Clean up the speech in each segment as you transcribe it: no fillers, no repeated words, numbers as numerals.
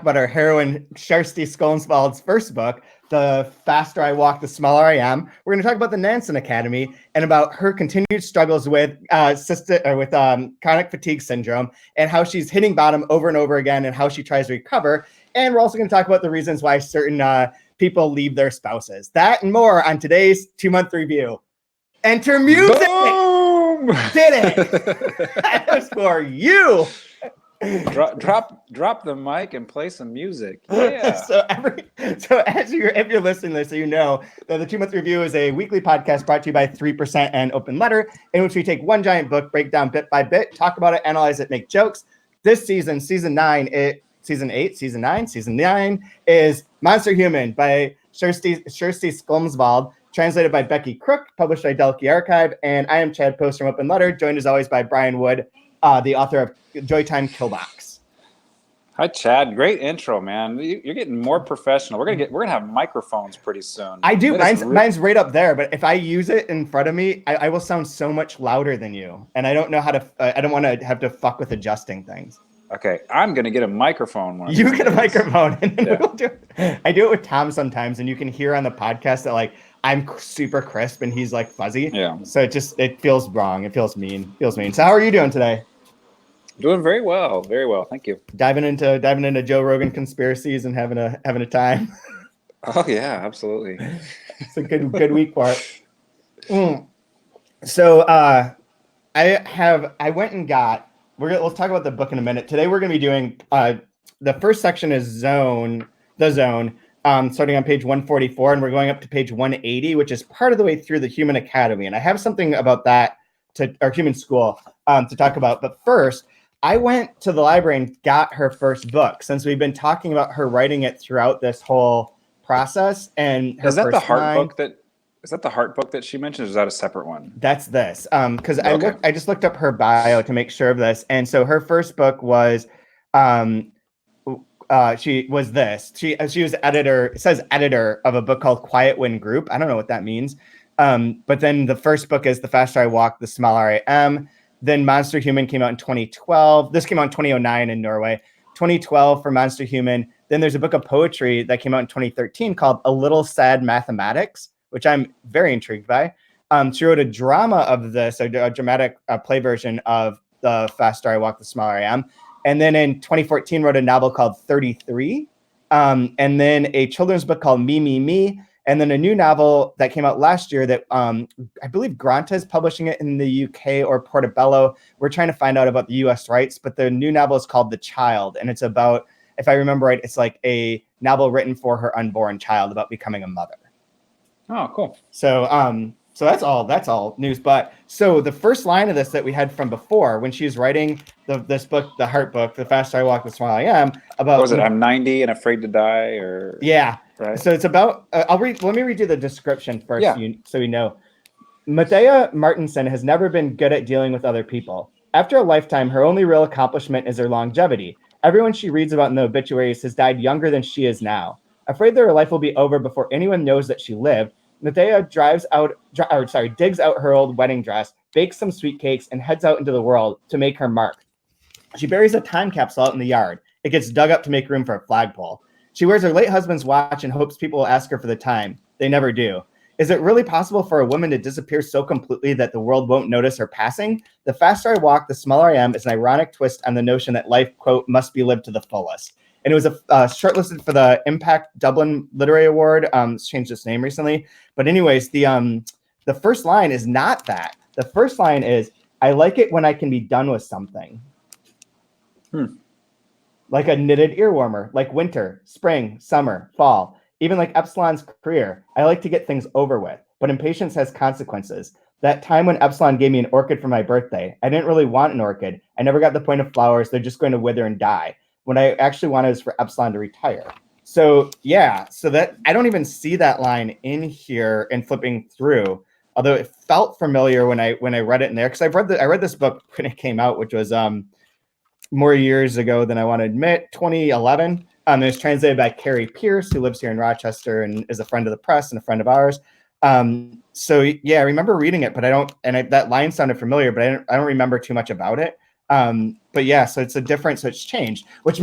about our heroine, Kjersti Skomsvold's first book, The Faster I Walk, the Smaller I Am. We're going to talk about the Nansen Academy and about her continued struggles with chronic fatigue syndrome and how she's hitting bottom over and over again and how she tries to recover. And we're also going to talk about the reasons why certain people leave their spouses. That and more on today's 2-month review. Enter music! Boom! Did it! That was for you! Drop the mic and play some music. Yeah. If you're listening to this, so you know that the 2-month review is a weekly podcast brought to you by 3% and Open Letter, in which we take one giant book, break down bit by bit, talk about it, analyze it, make jokes. This season, season 9 is Monster Human by Kjersti Skomsvold, translated by Becky Crook, published by Delkey Archive, and I am Chad Post from Open Letter, joined as always by Brian Wood, the author of Joytime Killbox. Hi, Chad. Great intro, man. You're getting more professional. We're gonna have microphones pretty soon. I do. Mine's right up there, but if I use it in front of me, I will sound so much louder than you, and I don't know how to. I don't want to have to fuck with adjusting things. Okay, I'm gonna get a microphone. You get a microphone, and then we'll do it. I do it with Tom sometimes, and you can hear on the podcast that like I'm super crisp and he's like fuzzy. Yeah. So it feels wrong. It feels mean. So how are you doing today? Doing very well, thank you. Diving into Joe Rogan conspiracies and having a time. Oh yeah, absolutely. It's a good week for it. So I went and got. Let's talk about the book in a minute. Today we're going to be doing the first section is the zone, starting on page 144, and we're going up to page 180, which is part of the way through the Human Academy, and I have something about that our Human School to talk about. But first, I went to the library and got her first book, since we've been talking about her writing it throughout this whole process. And is that the heart book that? Is that the heart book that she mentioned, or is that a separate one? That's this. Because I just looked up her bio to make sure of this, and so her first book was, she was this. She was editor. It says editor of a book called Quiet Wind Group. I don't know what that means. But then the first book is The Faster I Walk, the Smaller I Am. Then Monster Human came out in 2012. This came out in 2009 in Norway. 2012 for Monster Human. Then there's a book of poetry that came out in 2013 called A Little Sad Mathematics, which I'm very intrigued by. She wrote a drama of this, a dramatic play version of The Faster I Walk, the Smaller I Am. And then in 2014 wrote a novel called 33. And then a children's book called Me, Me, Me. And then a new novel that came out last year that I believe Granta is publishing it in the UK or Portobello. We're trying to find out about the US rights, but the new novel is called The Child. And it's about, if I remember right, it's like a novel written for her unborn child about becoming a mother. Oh, cool. So that's all news. But so the first line of this that we had from before, when she was writing this book, the Heart book, The Faster I Walk, the Smaller I Am, about, what was it? I'm 90 and afraid to die, or yeah. Right. So it's about, let me read you the description first, yeah. So we know. Mathea Martinson has never been good at dealing with other people. After a lifetime, her only real accomplishment is her longevity. Everyone she reads about in the obituaries has died younger than she is now. Afraid that her life will be over before anyone knows that she lived, Mathea digs out her old wedding dress, bakes some sweet cakes, and heads out into the world to make her mark. She buries a time capsule out in the yard. It gets dug up to make room for a flagpole. She wears her late husband's watch and hopes people will ask her for the time. They never do. Is it really possible for a woman to disappear so completely that the world won't notice her passing? The faster I walk, the smaller I am is an ironic twist on the notion that life, quote, must be lived to the fullest. And it was shortlisted for the Impact Dublin Literary Award. It's changed its name recently. But anyways, the first line is not that. The first line is, I like it when I can be done with something. Like a knitted earwarmer, like winter, spring, summer, fall, even like Epsilon's career. I like to get things over with, but impatience has consequences. That time when Epsilon gave me an orchid for my birthday, I didn't really want an orchid. I never got the point of flowers. They're just going to wither and die. What I actually wanted was for Epsilon to retire. So yeah, so that I don't even see that line in here and flipping through, although it felt familiar when I read it in there, because I read this book when it came out, which was more years ago than I want to admit, 2011. It was translated by Carrie Pierce, who lives here in Rochester and is a friend of the press and a friend of ours. So yeah, I remember reading it, but that line sounded familiar, but I don't remember too much about it. But yeah, so it's a different, so it's changed, which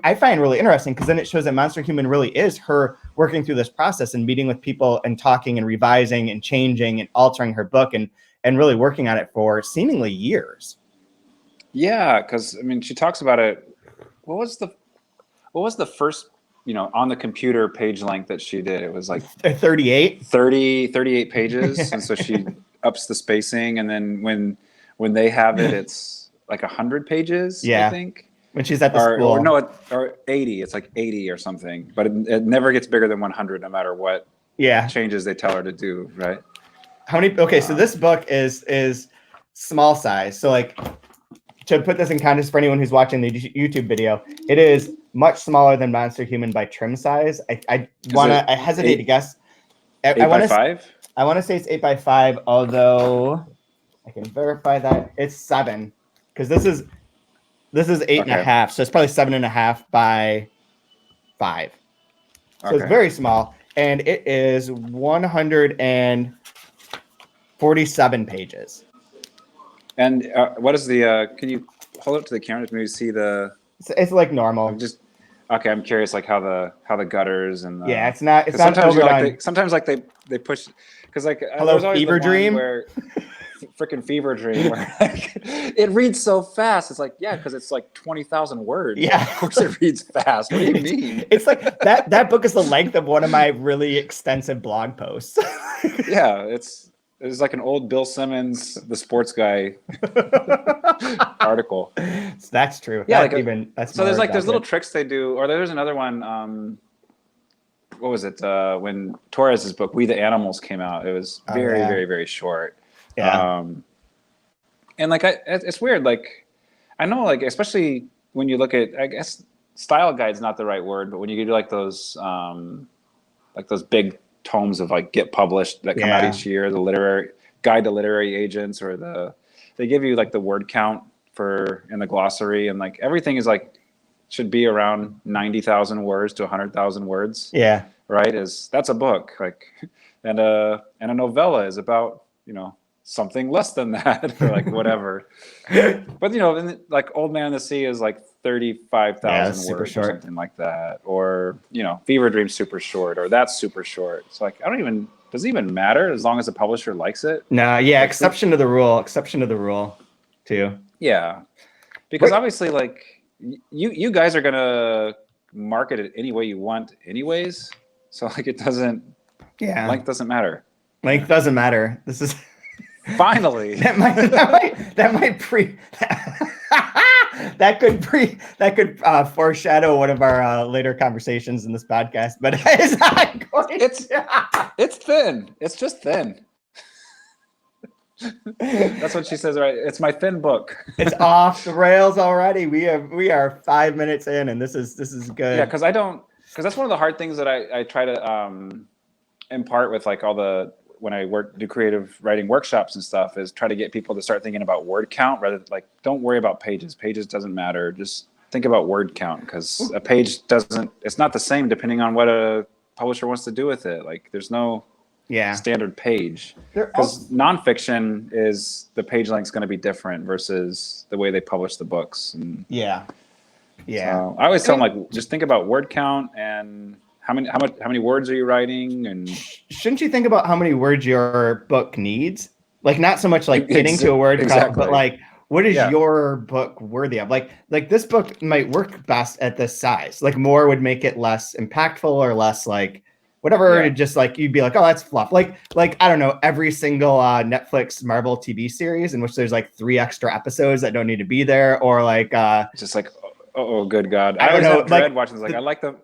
I find really interesting, because then it shows that Monster Human really is her working through this process and meeting with people and talking and revising and changing and altering her book and really working on it for seemingly years. Yeah, because I mean, she talks about it. What was the first, on the computer page length that she did? It was like 38 pages. And so she ups the spacing, and then when they have it, it's like 100 pages, I think. When she's at the school. Or no, or 80. It's like 80 or something. But it never gets bigger than 100, no matter what changes they tell her to do, right? How many? Okay, so this book is small size. So like, to put this in context for anyone who's watching the YouTube video, it is much smaller than Monster Human by trim size. I hesitate to guess. 8x5? I want to say it's 8x5, although I can verify that it's 7, because this is 8.5, so it's probably 7.5 by 5. So it's very small, and it is 147 pages. And what is the? Can you hold up to the camera to maybe see the? It's like normal. Okay. I'm curious, like how the gutters and it's not sometimes overdone. sometimes they push, because like Hello, Fever Dream, where freaking Fever Dream, where like, it reads so fast. It's like, yeah, because it's like 20,000 words. Yeah, of course it reads fast. What do you mean? It's like that book is the length of one of my really extensive blog posts. Yeah, it's like an old Bill Simmons, the sports guy article. So that's true. Yeah, that's so there's little tricks they do, or there's another one. What was it? When Torres's book "We the Animals" came out, it was very, very, very short. Yeah. And like it's weird. Like I know, like especially when you look at, I guess style guide's not the right word, but when you do like those big tomes of like get published that come out each year, the literary guide to literary agents, or they give you like the word count in the glossary, and like everything is like should be around 90,000 words to 100,000 words. Yeah. Right. That's a book, like, and a novella is about, something less than that, or like whatever. But like Old Man in the Sea is like 35,000 words or something like that, or Fever Dream's super short, or that's super short. It's like does it even matter as long as the publisher likes it? No, yeah, exception to the rule too. Yeah, because obviously, like you guys are gonna market it any way you want, anyways. So like it doesn't. Yeah, length doesn't matter. Length doesn't matter. This is. Finally, that could foreshadow one of our later conversations in this podcast, but it's not going. It's thin. It's just thin. That's what she says, right? It's my thin book. It's off the rails already. We are 5 minutes in, and this is good. Yeah, because that's one of the hard things that I try to impart with like when I do creative writing workshops and stuff, is try to get people to start thinking about word count rather than like, don't worry about pages. Pages doesn't matter. Just think about word count, because a page it's not the same depending on what a publisher wants to do with it. Like there's no standard page, because nonfiction is the page length is going to be different versus the way they publish the books. And so I always tell them, like, just think about word count and how many words are you writing? And shouldn't you think about how many words your book needs? Like, not so much like getting to a word count, but like, what is your book worthy of? Like this book might work best at this size. Like more would make it less impactful or less like whatever. Just like you'd be like, oh, that's fluff. Like I don't know, every single Netflix Marvel TV series in which there's like 3 extra episodes that don't need to be there, or like just like, oh good God, I don't know, have dread watching this. Like I like them.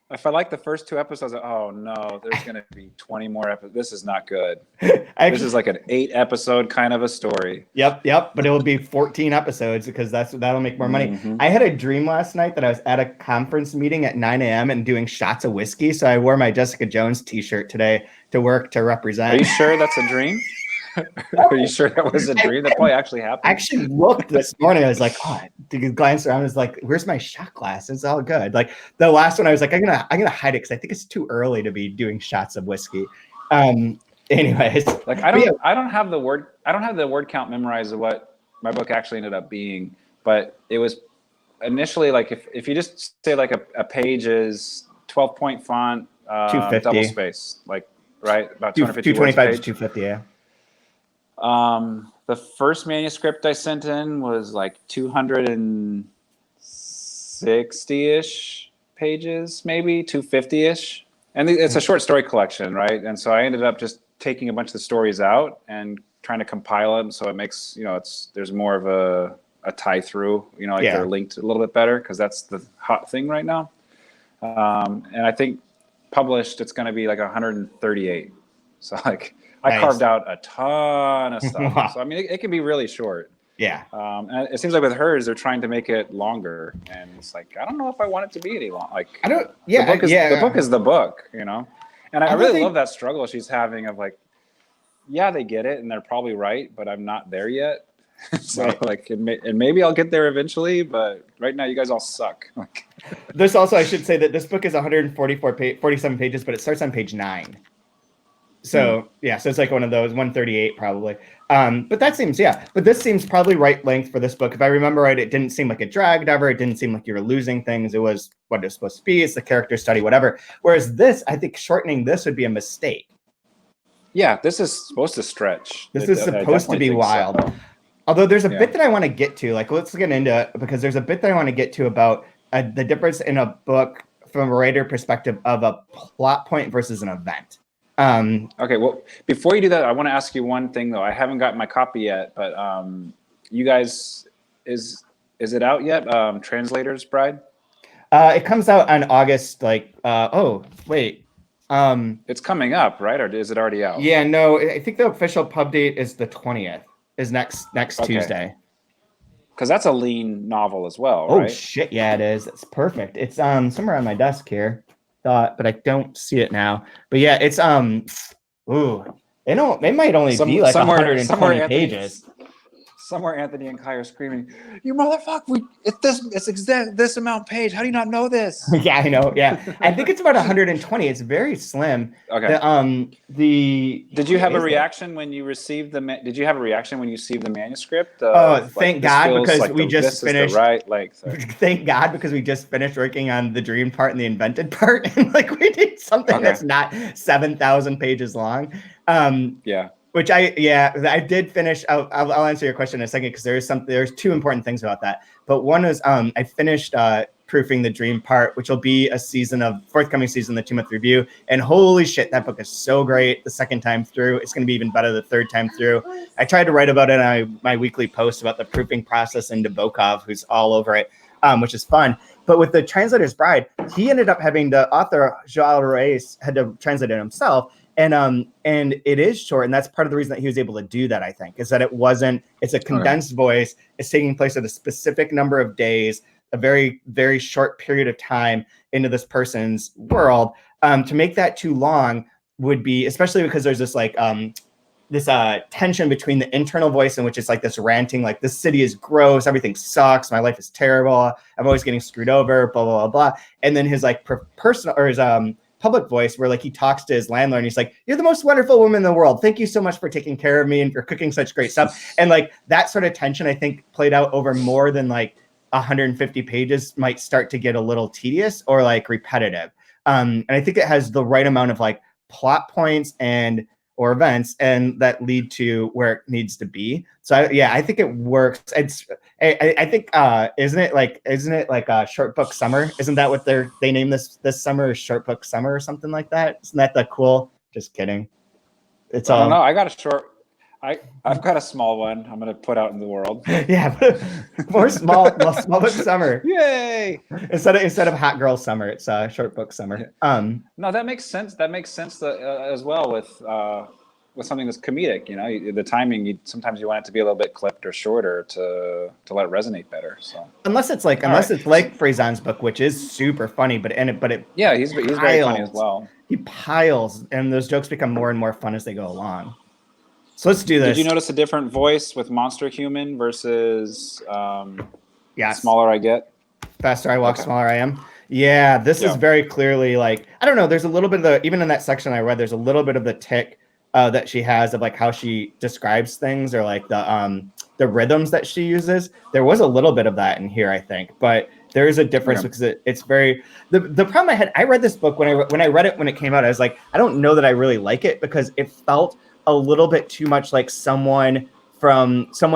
If I like the first 2 episodes, oh no, there's going to be 20 more episodes. This is not good. This is like an 8 episode kind of a story. Yep. But it will be 14 episodes because that'll make more money. Mm-hmm. I had a dream last night that I was at a conference meeting at 9 a.m. and doing shots of whiskey. So I wore my Jessica Jones t-shirt today to work to represent. Are you sure that's a dream? Are you sure that was a dream? That probably actually happened. I actually looked this morning. I was like, oh, I glanced around. I was like, where's my shot glass? It's all good. Like the last one, I was like, I'm gonna hide it because I think it's too early to be doing shots of whiskey. Anyways, like I don't have the word count memorized of what my book actually ended up being. But it was initially like if you just say like a page is 12-point font, 250. double space, like right about 250 words a 225 to page. 250. Yeah. The first manuscript I sent in was like 260-ish pages, maybe 250-ish. And it's a short story collection, right? And so I ended up just taking a bunch of the stories out and trying to compile them so it makes, there's more of a tie through, like they're linked a little bit better because that's the hot thing right now. And I think published, it's going to be like 138. So like I carved out a ton of stuff. Wow. So I mean, it can be really short. Yeah. And it seems like with hers, they're trying to make it longer, and it's like I don't know if I want it to be any long. Like I don't. Yeah. The book is the book, And I really love that struggle she's having of like, yeah, they get it, and they're probably right, but I'm not there yet. So like, and maybe I'll get there eventually, but right now you guys all suck. There's also, I should say that this book is 47 pages, but it starts on page 9. So so it's like one of those 138 probably. But that seems, but this seems probably right length for this book. If I remember right, it didn't seem like it dragged ever. It didn't seem like you were losing things. It was what it's supposed to be. It's the character study, whatever. Whereas this, I think shortening this would be a mistake. Yeah, this is supposed to stretch. This is supposed to be wild. So. Although there's a bit that I want to get to, like let's get into it because there's a bit that I want to get to about the difference in a book from a writer perspective of a plot point versus an event. Okay, well, before you do that, I want to ask you one thing though. I haven't got my copy yet, but you guys, is it out yet? Translator's Bride? It comes out on August, it's coming up, right? Or is it already out? Yeah, no, I think the official pub date is the 20th, is next Tuesday. Because that's a lean novel as well, right? Oh shit, yeah, it is. It's perfect. It's somewhere on my desk here. But I don't see it now. But yeah, it's it might only be like 120 pages. Somewhere Anthony and Kai are screaming, "You motherfucker! It's this amount page. How do you not know this?" Yeah, I know. Yeah, I think it's about 120. It's very slim. Okay. Did you have a reaction when you received the? Did you have a reaction when you received the manuscript? Thank God because we just finished. Right length. Thank God because we just finished working on the dream part and the invented part, and like we did something that's not 7,000 pages long. Which I did finish. I'll answer your question in a second because there's two important things about that. But one is I finished proofing the dream part, which will be a forthcoming season, the 2-month review. And holy shit, that book is so great the second time through. It's going to be even better the third time through. I tried to write about it on my weekly post about the proofing process in Nabokov, who's all over it, which is fun. But with the Translator's Bride, he ended up having the author, João Reis, had to translate it himself. And it is short, and that's part of the reason that he was able to do that, I think, is that it's a condensed voice. It's taking place at a specific number of days, a very, very short period of time into this person's world. To make that too long would be, especially because there's this tension between the internal voice in which it's like this ranting, like this city is gross, everything sucks, my life is terrible, I'm always getting screwed over, blah, blah, blah, blah. And then his like personal or his public voice where like he talks to his landlord and he's like, "You're the most wonderful woman in the world. Thank you so much for taking care of me and for cooking such great stuff." And like that sort of tension, I think, played out over more than like 150 pages might start to get a little tedious or like repetitive. And I think it has the right amount of like plot points or events and that lead to where it needs to be. So I think it works. I think isn't it like short book summer? Isn't that what they named this summer, short book summer or something like that? Isn't that the cool? Just kidding. I don't know. I got a short. I've got a small one I'm going to put out in the world. Yeah, more small book summer. Yay! Instead of hot girl summer, it's short book summer. No, that makes sense. That makes sense as well with something that's comedic. The timing. Sometimes you want it to be a little bit clipped or shorter to let it resonate better. So unless it's like Frezan's book, which is super funny, but he's very funny as well. He piles, and those jokes become more and more fun as they go along. So let's do this. Did you notice a different voice with Monster Human versus Smaller I Get? Faster I Walk, Smaller I Am. Yeah, this is very clearly like, I don't know, there's a little bit of even in that section I read, there's a little bit of the tick that she has of like how she describes things or like the rhythms that she uses. There was a little bit of that in here, I think, but there is a difference because it's very the problem I read this book when I read it when it came out, I was like, I don't know that I really like it because it felt a little bit too much like someone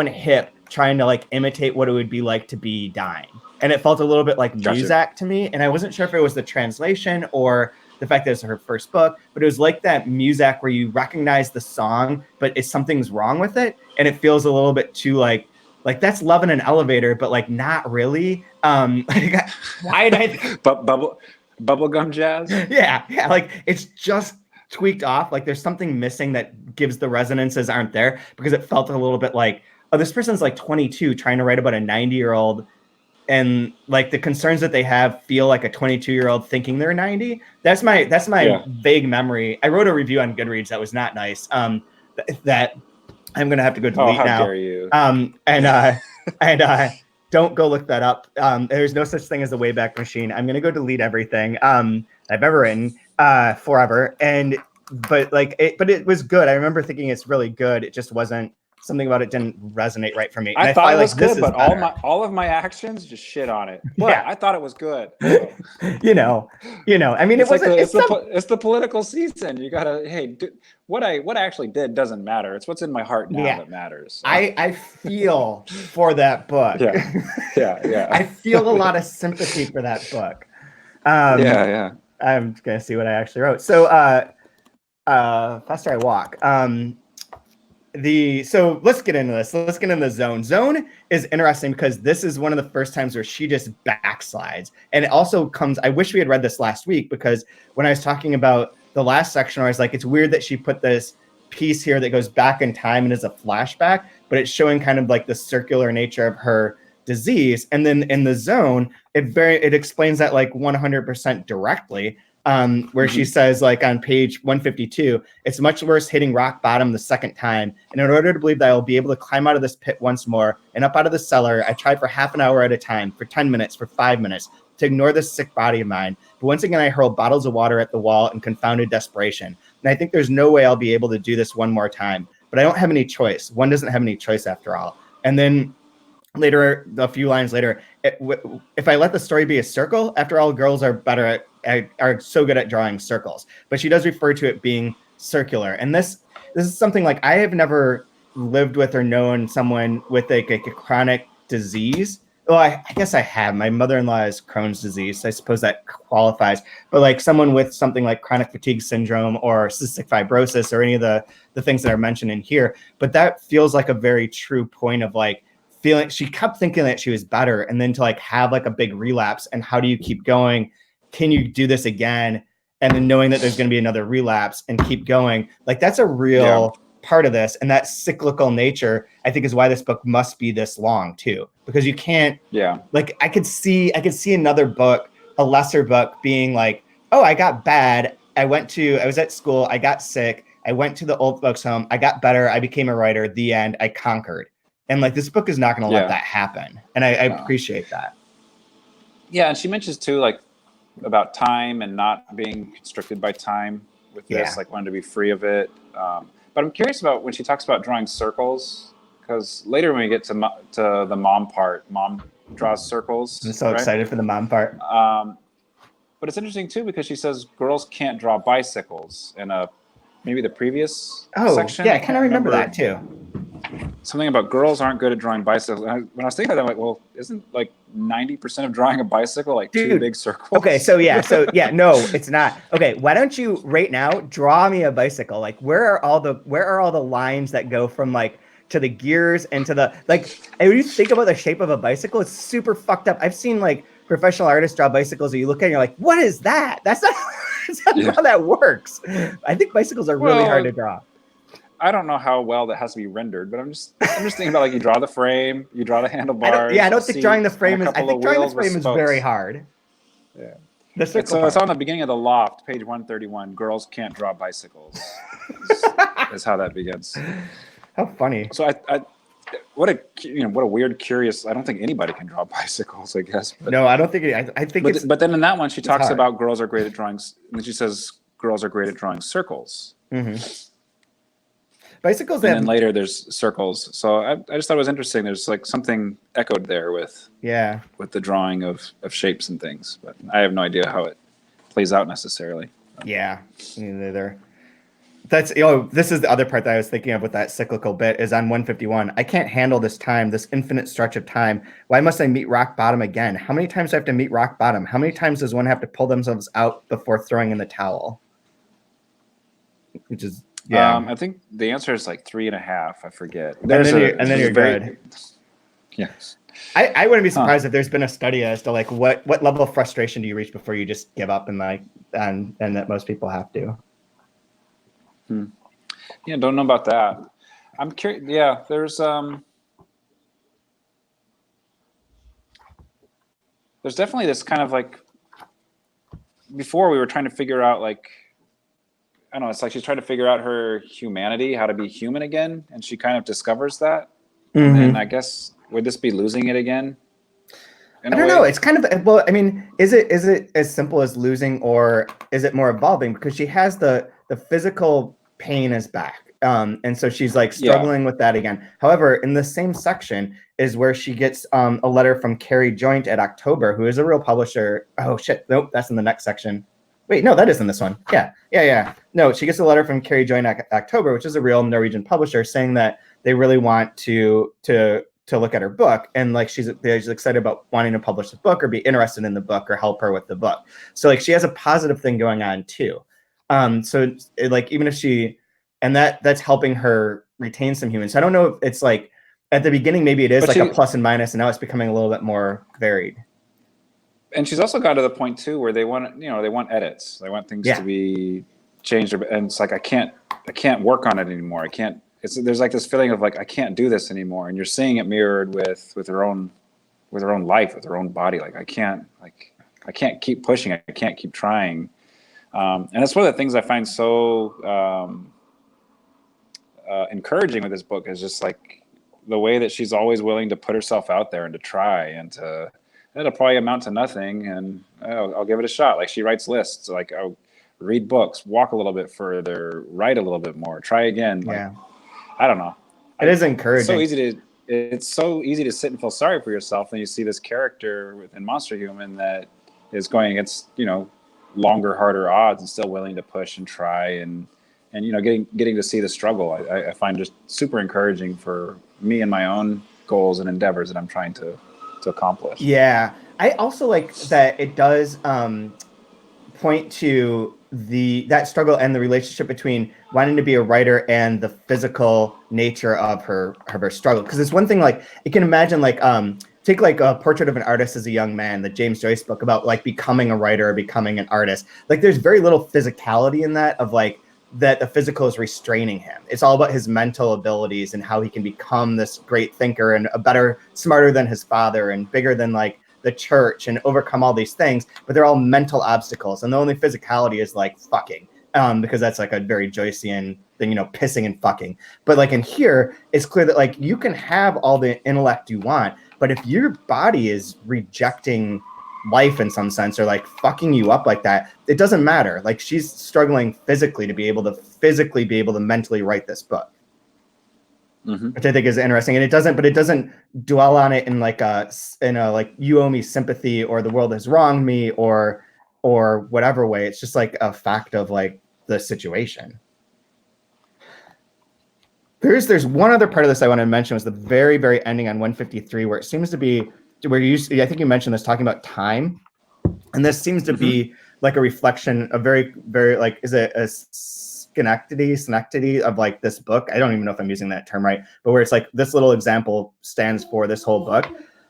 hip trying to like imitate what it would be like to be dying. And it felt a little bit like Muzak to me. And I wasn't sure if it was the translation or the fact that it's her first book, but it was like that Muzak where you recognize the song, but something's wrong with it. And it feels a little bit too like that's Love in an Elevator, but like not really. Why did I but bubblegum jazz? Yeah. Like it's just tweaked off. Like there's something missing that gives the resonances aren't there because it felt a little bit like, oh, this person's like 22 trying to write about a 90-year-old. And like the concerns that they have feel like a 22-year-old thinking they're 90. That's my vague memory. I wrote a review on Goodreads that was not nice. That I'm gonna have to go delete now. How dare you? And don't go look that up. There's no such thing as the Wayback Machine. I'm gonna go delete everything I've ever written forever. But it was good. I remember thinking it's really good. It just wasn't. Something about it didn't resonate right for me. I thought it was good, but all of my actions just shit on it. But yeah. I thought it was good. So. you know. I mean, it's the political season. You gotta. What I actually did doesn't matter. It's what's in my heart now that matters. So. I feel for that book. Yeah. I feel a lot of sympathy for that book. Yeah. I'm gonna see what I actually wrote. So, Faster I Walk. So let's get into this. Let's get into the Zone. Zone is interesting because this is one of the first times where she just backslides. And it also comes, I wish we had read this last week because when I was talking about the last section, I was like, it's weird that she put this piece here that goes back in time and is a flashback, but it's showing kind of like the circular nature of her disease. And then in the Zone, it explains that like 100% directly. Where she says, like on page 152, it's much worse hitting rock bottom the second time. And in order to believe that I will be able to climb out of this pit once more and up out of the cellar, I tried for half an hour at a time, for 10 minutes, for 5 minutes, to ignore this sick body of mine. But once again, I hurled bottles of water at the wall in confounded desperation. And I think there's no way I'll be able to do this one more time. But I don't have any choice. One doesn't have any choice after all. And then later, a few lines later, if I let the story be a circle, after all, girls are are so good at drawing circles. But she does refer to it being circular. And this is something like I have never lived with or known someone with like a chronic disease. Well, I guess I have. My mother-in-law has Crohn's disease, so I suppose that qualifies. But like someone with something like chronic fatigue syndrome or cystic fibrosis or any of the things that are mentioned in here. But that feels like a very true point of like, feeling she kept thinking that she was better and then to like have like a big relapse and how do you keep going? Can you do this again? And then knowing that there's going to be another relapse and keep going, like that's a real part of this. And that cyclical nature, I think is why this book must be this long too, because you can't, like I could see another book, a lesser book being like, oh, I got bad. I was at school. I got sick. I went to the old folks home. I got better. I became a writer. The end. I conquered. And like this book is not going to let that happen, and I appreciate that. Yeah, and she mentions too, like about time and not being constricted by time with this, like wanting to be free of it. But I'm curious about when she talks about drawing circles, because later when we get to the mom part, mom draws circles. I'm so excited for the mom part. But it's interesting too because she says girls can't draw bicycles in maybe the previous section. Yeah, I kind of remember that too. Something about girls aren't good at drawing bicycles. When I was thinking about that, I'm like, well, isn't like 90% of drawing a bicycle like two big circles? Okay, so no, it's not. Okay, why don't you right now draw me a bicycle? Like, where are all the lines that go from like to the gears and to the like? And when you think about the shape of a bicycle, it's super fucked up. I've seen like professional artists draw bicycles, and you look at it and you're like, what is that? That's not how that works. I think bicycles are really hard to draw. I don't know how well that has to be rendered, but I'm just thinking about like you draw the frame, you draw the handlebars. I don't think drawing the frame is very hard. Yeah. It's on the beginning of The Loft, page 131. Girls can't draw bicycles. is how that begins. How funny. So what a weird, curious. I don't think anybody can draw bicycles, I guess. But, no, I don't think. I think. But then in that one, she talks about girls are great at drawing. And then she says girls are great at drawing circles. Mm-hmm. Bicycles, and then later there's circles. So I just thought it was interesting. There's like something echoed there with the drawing of shapes and things, but I have no idea how it plays out necessarily. Yeah, neither. That's, you know, this is the other part that I was thinking of with that cyclical bit is on 151. I can't handle this time, this infinite stretch of time. Why must I meet rock bottom again? How many times do I have to meet rock bottom? How many times does one have to pull themselves out before throwing in the towel? Which is, I think the answer is like 3.5. I forget. And then you're good. Yes. I wouldn't be surprised if there's been a study as to like what level of frustration do you reach before you just give up and that most people have to. Yeah, don't know about that. I'm curious. Yeah, there's definitely this kind of like, before we were trying to figure out like, I don't know, it's like she's trying to figure out her humanity, how to be human again, and she kind of discovers that. Mm-hmm. And I guess, would this be losing it again? I don't know. It's kind of, well, I mean, is it as simple as losing, or is it more evolving? Because she has the physical pain is back. And so she's like struggling with that again. However, in the same section is where she gets a letter from Carrie Joint at October, who is a real publisher. Oh shit. Nope. That's in the next section. Wait, no, that is in this one. Yeah. No, she gets a letter from Carrie Joint at October, which is a real Norwegian publisher, saying that they really want to look at her book, and like she's excited about wanting to publish the book or be interested in the book or help her with the book. So like she has a positive thing going on too. So like even if she, and that's helping her retain some humans. So I don't know if it's like at the beginning maybe it is a plus and minus, and now it's becoming a little bit more varied. And she's also got to the point too where they want edits. They want things to be changed, and it's like I can't work on it anymore. There's like this feeling of like I can't do this anymore, and you're seeing it mirrored with her own life, with her own body. Like I can't keep pushing. I can't keep trying. And that's one of the things I find so encouraging with this book is just like the way that she's always willing to put herself out there and to try, and it'll probably amount to nothing, and I'll give it a shot. Like she writes lists, like I'll read books, walk a little bit further, write a little bit more, try again. Like, I don't know. It is encouraging. It's so easy to sit and feel sorry for yourself, and you see this character within Monsterhuman that is going against, longer, harder odds and still willing to push and try, and getting to see the struggle. I find just super encouraging for me and my own goals and endeavors that I'm trying to accomplish. Yeah. I also like that it does point to that struggle and the relationship between wanting to be a writer and the physical nature of her struggle. Because it's one thing, like you can imagine, like take like a Portrait of an Artist as a Young Man, the James Joyce book about like becoming a writer or becoming an artist. Like there's very little physicality in that, of like that the physical is restraining him. It's all about his mental abilities and how he can become this great thinker and smarter than his father and bigger than like the church and overcome all these things, but they're all mental obstacles. And the only physicality is like fucking, because that's like a very Joycean thing, pissing and fucking. But like in here, it's clear that like you can have all the intellect you want, but if your body is rejecting life in some sense, or like fucking you up like that, it doesn't matter. Like she's struggling physically to be able to mentally write this book. Mm-hmm. Which I think is interesting, and it doesn't dwell on it in like like you owe me sympathy or the world has wronged me or whatever way. It's just like a fact of like the situation. There's one other part of this I want to mention, was the very, very ending on 153, where it seems to be where I think you mentioned this, talking about time, and this seems to be like a reflection, a very, very like, is it a synecdoche of like this book? I don't even know if I'm using that term right, but where it's like this little example stands for this whole book.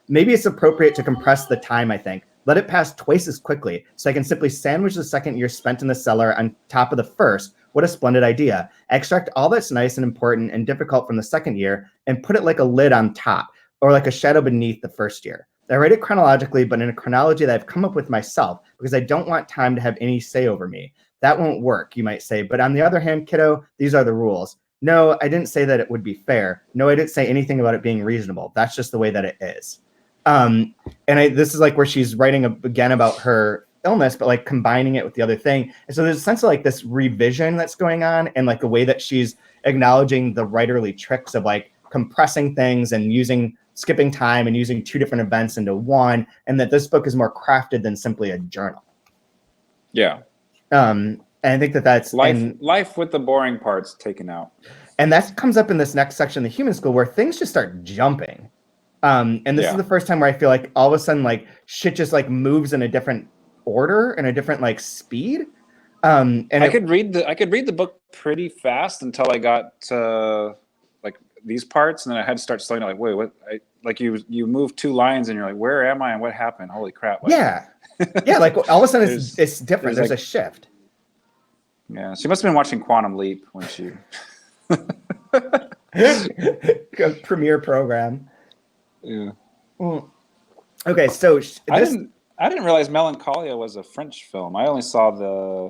Maybe it's appropriate to compress the time, I think. Let it pass twice as quickly, so I can simply sandwich the second year spent in the cellar on top of the first. What a splendid idea. Extract all that's nice and important and difficult from the second year and put it like a lid on top, or like a shadow beneath the first year. I write it chronologically, but in a chronology that I've come up with myself, because I don't want time to have any say over me. That won't work, you might say. But on the other hand, kiddo, these are the rules. No, I didn't say that it would be fair. No, I didn't say anything about it being reasonable. That's just the way that it is. This is like where she's writing again about her illness, but like combining it with the other thing. And so there's a sense of like this revision that's going on, and like the way that she's acknowledging the writerly tricks of like compressing things and skipping time and using two different events into one, and that this book is more crafted than simply a journal. Yeah. And I think that's life with the boring parts taken out. And that comes up in this next section, the human school, where things just start jumping. And this is the first time where I feel like all of a sudden, like shit just like moves in a different order and a different like speed. And I could read the book pretty fast until I got to like these parts, and then I had to start slowing down. Like, wait, what? Like you move 2 lines, and you're like, where am I and what happened? Holy crap! Like, yeah. Like all of a sudden it's different. There's like, a shift. Yeah, she must have been watching Quantum Leap when she premiere program. Yeah. Okay, so I didn't realize Melancholia was a French film. I only saw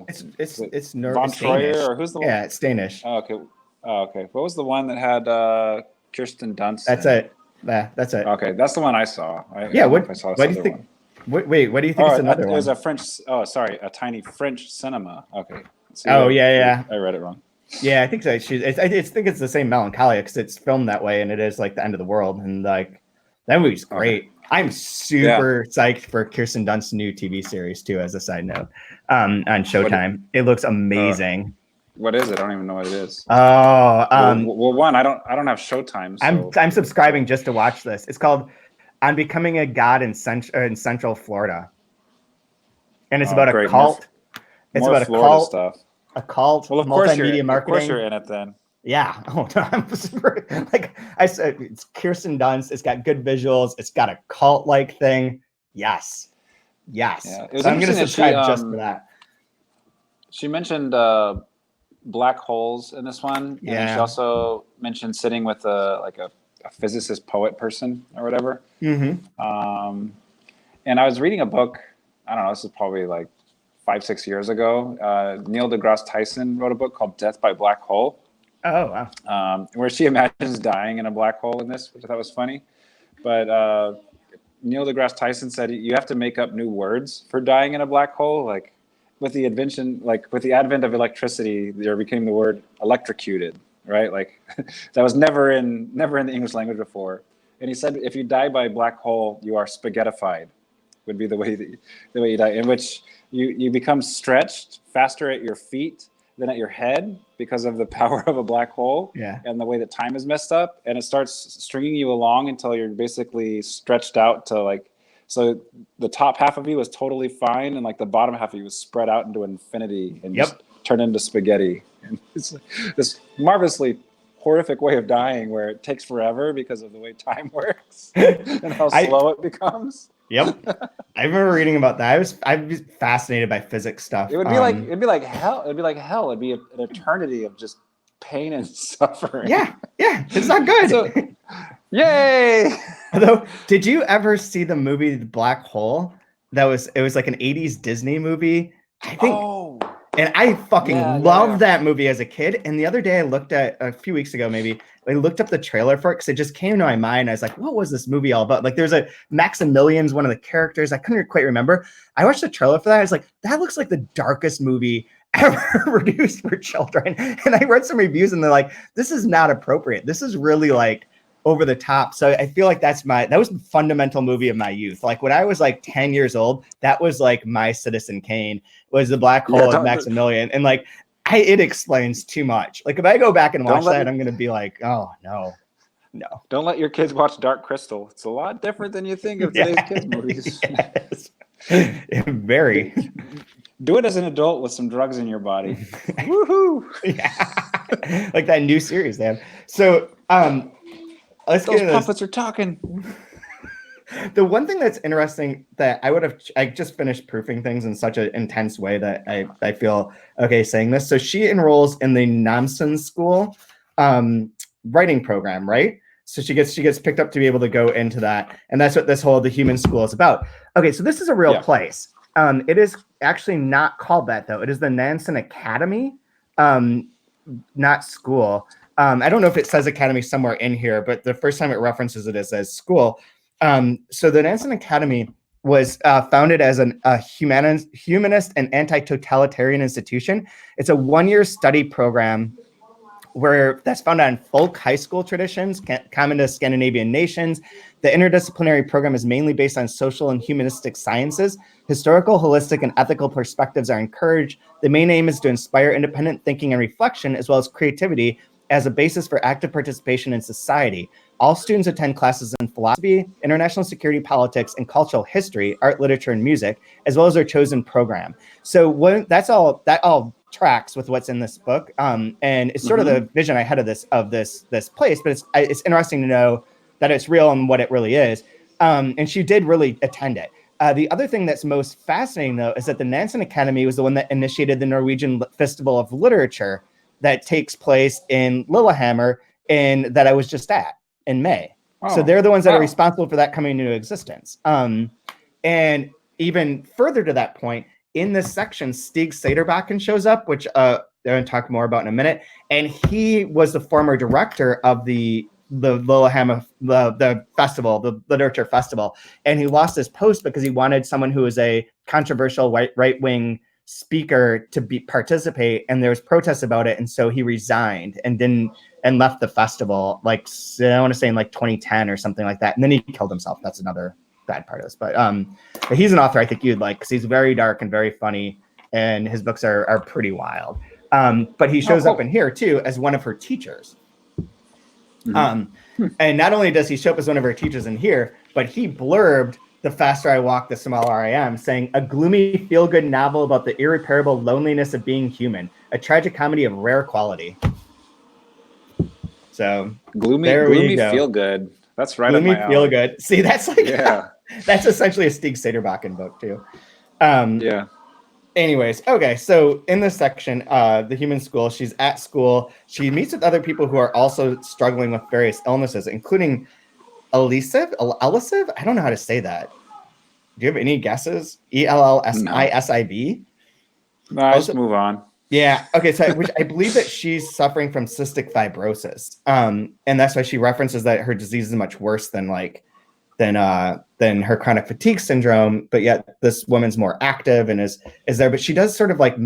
it's Von Troyer, or who's the one? Yeah, it's Danish. Oh, okay. Oh, okay. What was the one that had Kirsten Dunst? That's it. Yeah, that's it. Okay, that's the one I saw. What do you think? Wait, what do you think is another one? It was a French. Oh, sorry, a tiny French cinema. Okay. Yeah. I read it wrong. Yeah, I think so. I think it's the same Melancholia because it's filmed that way, and it is like the end of the world, and like that movie's great. Okay. I'm super psyched for Kirsten Dunst's new TV series too. As a side note, on Showtime, it looks amazing. What is it? I don't even know what it is. Oh, well, one, I don't have Showtime. So. I'm subscribing just to watch this. It's called "I'm Becoming a God in Central Florida," and it's about a cult. It's about a cult stuff. A cult. Well, of multimedia marketing. Of course, you're in it then. Yeah. Oh, I'm super, like I said, it's Kirsten Dunst. It's got good visuals. It's got a cult-like thing. Yes. Yeah, so I'm going to subscribe just for that. She mentioned black holes in this one. Yeah. And she also mentioned sitting with a physicist poet person or whatever. Mm-hmm. And I was reading a book. I don't know. This is probably like 5-6 years ago. Neil deGrasse Tyson wrote a book called Death by Black Hole. Oh, wow. Where she imagines dying in a black hole in this, which I thought was funny. But Neil deGrasse Tyson said you have to make up new words for dying in a black hole. Like with the advent of electricity, there became the word electrocuted, right? Like that was never in the English language before. And he said if you die by a black hole, you are spaghettified, would be the way you die, in which you become stretched faster at your feet than at your head because of the power of a black hole and the way that time is messed up, and it starts stringing you along until you're basically stretched out to like, so the top half of you is totally fine and like the bottom half of you is spread out into infinity and just turn into spaghetti. And it's this marvelously horrific way of dying where it takes forever because of the way time works and how slow it becomes. Yep. I remember reading about that. I was fascinated by physics stuff. It would be like hell. It'd be like hell. It'd be an eternity of just pain and suffering. Yeah. It's not good. So, yay! Although, did you ever see the movie The Black Hole? It was like an 80s Disney movie. I think. Oh. And I fucking loved that movie as a kid. And the other day I looked at, a few weeks ago maybe, I looked up the trailer for it because it just came to my mind. I was like, what was this movie all about? Like there's a Maximilian's one of the characters. I couldn't quite remember. I watched the trailer for that. I was like, that looks like the darkest movie ever produced for children. And I read some reviews and they're like, this is not appropriate. This is really like over the top. So I feel like that was the fundamental movie of my youth. Like when I was like 10 years old, that was like my Citizen Kane, was The Black Hole of Maximilian. And like, it explains too much. Like if I go back and watch that, I'm going to be like, oh no. Don't let your kids watch Dark Crystal. It's a lot different than you think of today's kids movies. Yes. Very. Do it as an adult with some drugs in your body. Woohoo! Yeah. Like that new series they have. So, those puppets are talking. The one thing that's interesting that I just finished proofing things in such an intense way that I feel okay saying this. So she enrolls in the Namsen School writing program, right? So she gets picked up to be able to go into that, and that's what the human school is about. Okay, so this is a real place. It is actually not called that though. It is the Nansen Academy, not school. I don't know if it says academy somewhere in here, but the first time it references it as school. So the Nansen Academy was founded as a humanist and anti-totalitarian institution. It's a one-year study program that's founded on folk high school traditions common to Scandinavian nations. The interdisciplinary program is mainly based on social and humanistic sciences. Historical, holistic, and ethical perspectives are encouraged. The main aim is to inspire independent thinking and reflection, as well as creativity, as a basis for active participation in society. All students attend classes in philosophy, international security, politics, and cultural history, art, literature, and music, as well as their chosen program. So that all tracks with what's in this book, and it's sort of the vision I had of this place. But it's interesting to know that it's real and what it really is. And she did really attend it. The other thing that's most fascinating, though, is that the Nansen Academy was the one that initiated the Norwegian Festival of Literature that takes place in Lillehammer, and that I was just at in May. So they're the ones that are responsible for that coming into existence. And even further to that point, in this section, Stig Sederbakken shows up, which I'm going to talk more about in a minute. And he was the former director of the Lillehammer, the festival, the literature festival. And he lost his post because he wanted someone who was a controversial right-wing speaker to participate, and there was protests about it. And so he resigned and left the festival, like, I want to say in like 2010 or something like that. And then he killed himself. That's another bad part of this, but he's an author I think you'd like, because he's very dark and very funny, and his books are pretty wild. But he shows up in here too as one of her teachers. And not only does he show up as one of her teachers in here, but he blurbed The Faster I Walk, the Smaller I Am, saying, a gloomy feel-good novel about the irreparable loneliness of being human, a tragic comedy of rare quality. So gloomy feel-good. That's right. Gloomy feel-good. See, that's like that's essentially a Stig Sederbakken book too. Anyways, okay, so in this section, the human school, she's at school. She meets with other people who are also struggling with various illnesses, including Elisiv? I don't know how to say that. Do you have any guesses? Ellisiv? No, I just move on. Yeah. Okay. So I believe that she's suffering from cystic fibrosis. And that's why she references that her disease is much worse than her chronic fatigue syndrome. But yet this woman's more active and is there. But she does sort of like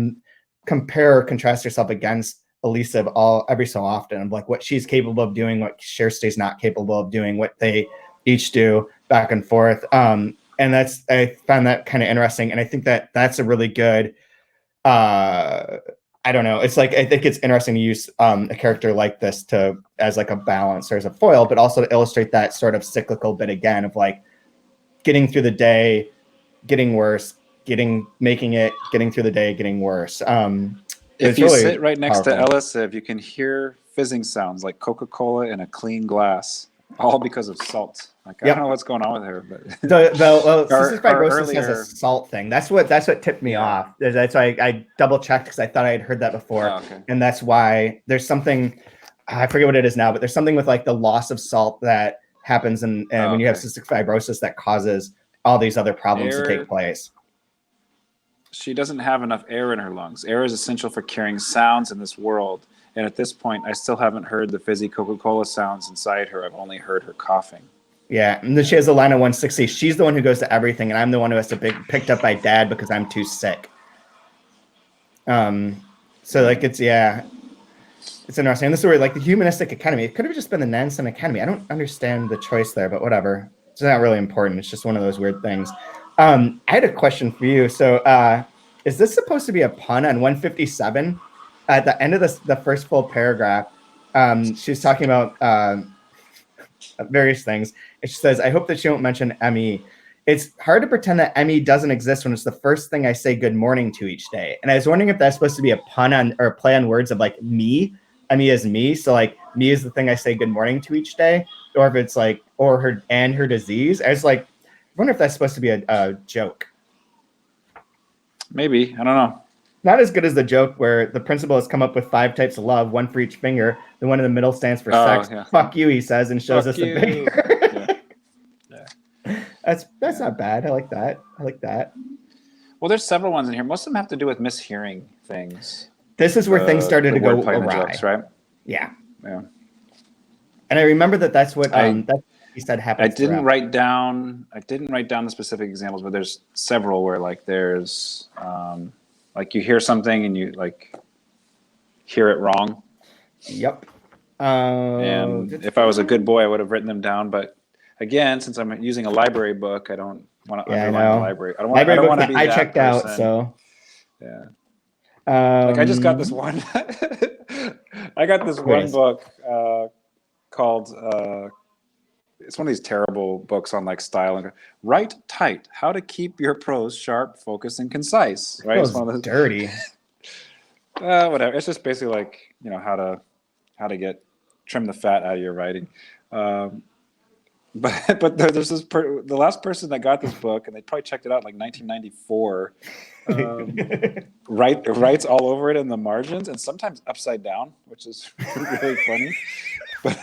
compare or contrast herself against Elisa every so often, of like what she's capable of doing, what Kjersti's not capable of doing, what they each do back and forth. And I found that kind of interesting. And I think that that's a really good, I don't know. It's like, I think it's interesting to use a character like this as like a balance or as a foil, but also to illustrate that sort of cyclical bit again of like getting through the day, getting worse, making it, getting through the day, getting worse. If you really sit right next to Elisiv, you can hear fizzing sounds like Coca-Cola in a clean glass, all because of salt. Like, I don't know what's going on with her, but cystic fibrosis has a salt thing. That's what tipped me off. That's why I double checked, because I thought I had heard that before, and that's why there's something, I forget what it is now, but there's something with like the loss of salt that happens, and when you have cystic fibrosis, that causes all these other problems to take place. She doesn't have enough air in her lungs. Air is essential for carrying sounds in this world. And at this point, I still haven't heard the fizzy Coca-Cola sounds inside her. I've only heard her coughing. Yeah, and then she has a line of 160. She's the one who goes to everything, and I'm the one who has to be picked up by dad because I'm too sick. So like it's interesting. And this is where like the Humanistic Academy, it could have just been the Nansen Academy. I don't understand the choice there, but whatever. It's not really important. It's just one of those weird things. I had a question for you. So is this supposed to be a pun on 157? At the end of the first full paragraph, she was talking about various things. And she says, I hope that she won't mention ME. It's hard to pretend that ME doesn't exist when it's the first thing I say good morning to each day. And I was wondering if that's supposed to be a pun on or a play on words of like me. ME is me. So like me is the thing I say good morning to each day. Or if it's like, or her disease. I was like, I wonder if that's supposed to be a joke. Maybe. I don't know. Not as good as the joke where the principal has come up with 5 types of love, 1 for each finger. The one in the middle stands for sex. Yeah. Fuck you, he says, and shows us the finger. That's not bad. I like that. Well, there's several ones in here. Most of them have to do with mishearing things. This is where things started to go awry. Jokes, right? Yeah. And I remember that's what he said I happens. didn't throughout. write down the specific examples, but there's several where like there's like you hear something and you like hear it wrong. Yep. And if I was a good boy, I would have written them down. But again, since I'm using a library book, I don't want to underline the library. I don't want to be I that checked person. out, so yeah. Like I just got this one. I got this one book called. It's one of these terrible books on like style and write tight. How to keep your prose sharp, focused, and concise. Right? It's one of those dirty. Whatever. It's just basically like how to trim the fat out of your writing. But there's this the last person that got this book, and they probably checked it out in like 1994. Writes all over it in the margins, and sometimes upside down, which is really funny. But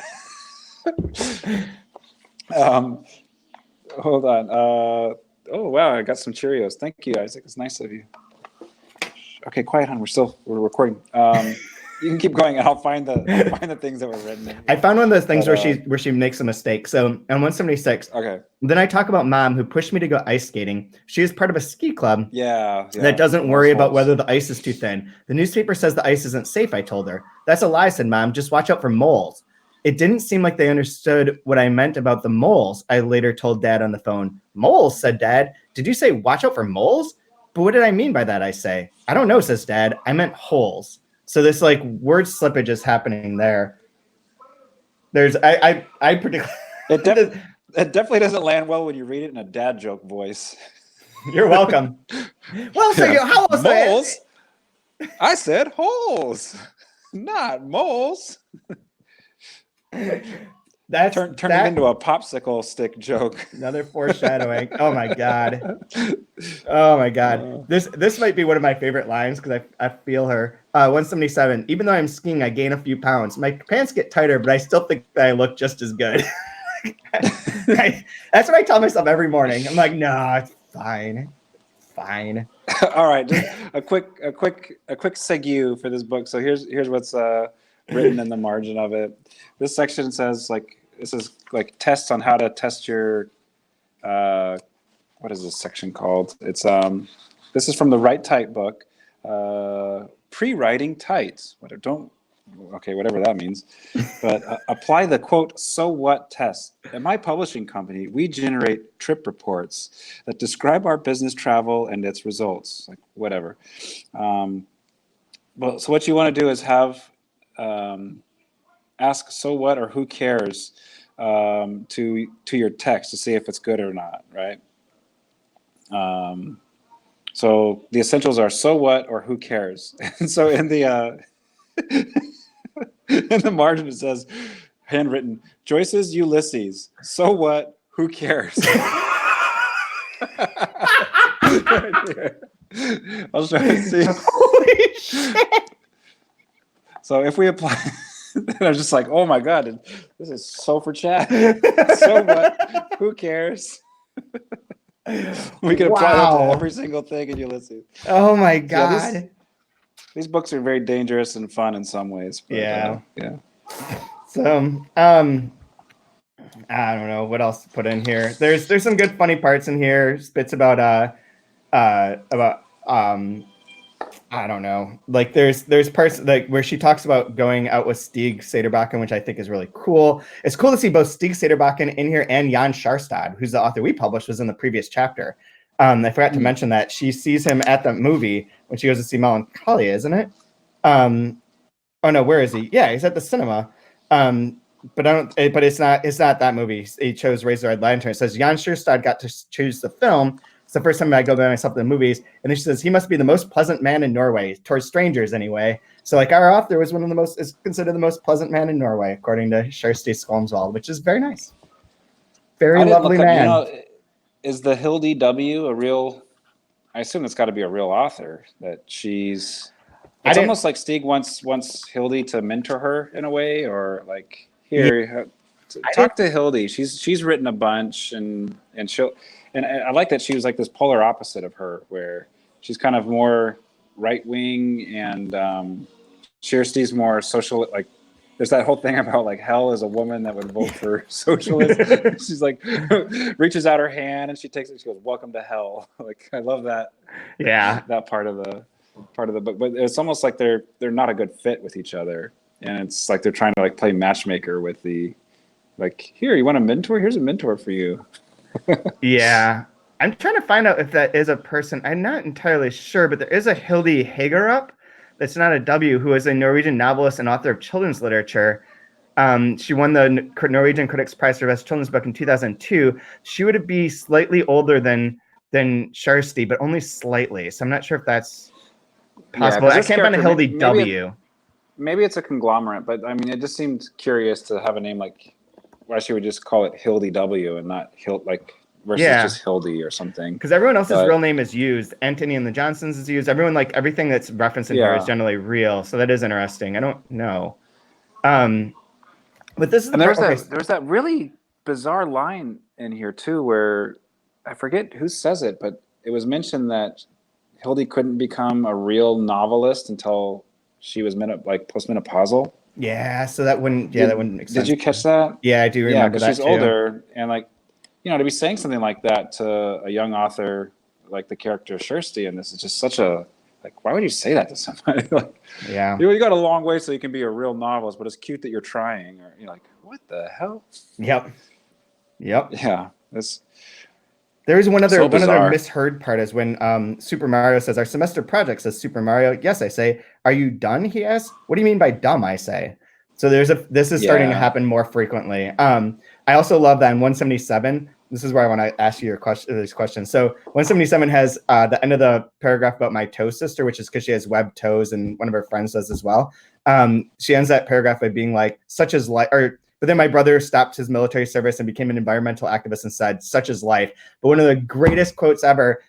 hold on. Oh wow, I got some Cheerios. Thank you, Isaac. It's nice of you. Okay, quiet, hon. We're recording. You can keep going, and I'll find the things that were written. I found one of those things where she makes a mistake. So on 176, okay. Then I talk about mom who pushed me to go ice skating. She is part of a ski club. Yeah. That doesn't worry about whether the ice is too thin. The newspaper says the ice isn't safe. I told her. That's a lie, said mom. Just watch out for moles. It didn't seem like they understood what I meant about the moles. I later told dad on the phone. Moles, said dad. Did you say watch out for moles? But what did I mean by that? I say. I don't know, says dad. I meant holes. So this like word slippage is happening there. There's I predict it definitely doesn't land well when you read it in a dad joke voice. You're welcome. Well, so how was moles? I said holes, not moles. That's turning into a popsicle stick joke. Another foreshadowing. Oh my god. Oh my god. This might be one of my favorite lines because I feel her. 177. Even though I'm skiing, I gain a few pounds. My pants get tighter, but I still think that I look just as good. That's what I tell myself every morning. I'm like, no, it's fine. Fine. All right, just a quick segue for this book. So here's what's written in the margin of it. This section says this is like tests on how to test your what is this section called? It's this is from the Write Tight book. Pre-writing tight. Whatever that means. But apply the quote so what test. At my publishing company, we generate trip reports that describe our business travel and its results. Like whatever. Well, so what you want to do is have ask so what or who cares to your text to see if it's good or not, right? So the essentials are so what or who cares. And so in the in the margin it says, handwritten, Joyce's Ulysses. So what? Who cares? I'll try to see. Holy shit. So if we apply, I'm just like, oh my god, this is so for chat. So what? Who cares? We can apply that to every single thing in Ulysses. Oh my god. Yeah, these books are very dangerous and fun in some ways. But, yeah. So I don't know what else to put in here. There's some good funny parts in here. Bits about I don't know. Like there's parts like where she talks about going out with Stig Saderbakken, which I think is really cool. It's cool to see both Stig Saderbakken in here and Jan Sjarstad, who's the author we published, was in the previous chapter. I forgot to mention that she sees him at the movie when she goes to see Melancholia, isn't it? Oh no, where is he? Yeah, he's at the cinema. But it's not that movie. He chose Raise the Red Lantern. It says Jan Sjarstad got to choose the film. It's the first time I go by myself to the movies. And then she says he must be the most pleasant man in Norway, towards strangers anyway. So like our author was is considered the most pleasant man in Norway, according to Kjersti Skomsvold, which is very nice. Very lovely man. Is the Hildy W a real? I assume it's got to be a real author. That she's. It's almost like Stig wants Hildy to mentor her in a way, or like here, talk to Hildy. She's written a bunch, and she'll. And I like that she was like this polar opposite of her, where she's kind of more right wing, and Kjersti's more social, like there's that whole thing about like hell is a woman that would vote for socialist. She's like reaches out her hand and she takes it. She goes, "Welcome to hell." Like I love that. Yeah. That part of the book, but it's almost like they're not a good fit with each other, and it's like they're trying to like play matchmaker with the like, here, you want a mentor? Here's a mentor for you. Yeah. I'm trying to find out if that is a person. I'm not entirely sure, but there is a Hilde Hagerup that's not a W, who is a Norwegian novelist and author of children's literature. She won the Norwegian Critics' Prize for Best Children's Book in 2002. She would be slightly older than Kjersti, but only slightly. So I'm not sure if that's possible. I can't find a Hilde W. Maybe it's a conglomerate, but I mean, it just seemed curious to have a name like, why she would just call it Hilde W and not versus just Hilde or something. Because everyone else's real name is used. Anthony and the Johnsons is used. Everyone, like, everything that's referenced in here is generally real. So that is interesting. I don't know. But this is there was that really bizarre line in here too, where I forget who says it, but it was mentioned that Hilde couldn't become a real novelist until she was postmenopausal. Yeah, so that wouldn't make sense. Did you catch that? Yeah, I do remember that. She's older, and like, to be saying something like that to a young author like the character Kjersti in this is just such a, like, why would you say that to somebody? Like, you got a long way so you can be a real novelist, but it's cute that you're trying. Or you're like, what the hell? Yep. Yeah. There is one other misheard part is when Super Mario says, "Our semester project," says Super Mario. Yes, I say. "Are you done?" He asks. "What do you mean by dumb?" I say. So this is starting to happen more frequently. I also love that in 177. This is where I want to ask you this question. So 177 has the end of the paragraph about my toe sister, which is because she has webbed toes, and one of her friends does as well. She ends that paragraph by being like, "Such as life," but then my brother stopped his military service and became an environmental activist and said, "Such is life." But one of the greatest quotes ever,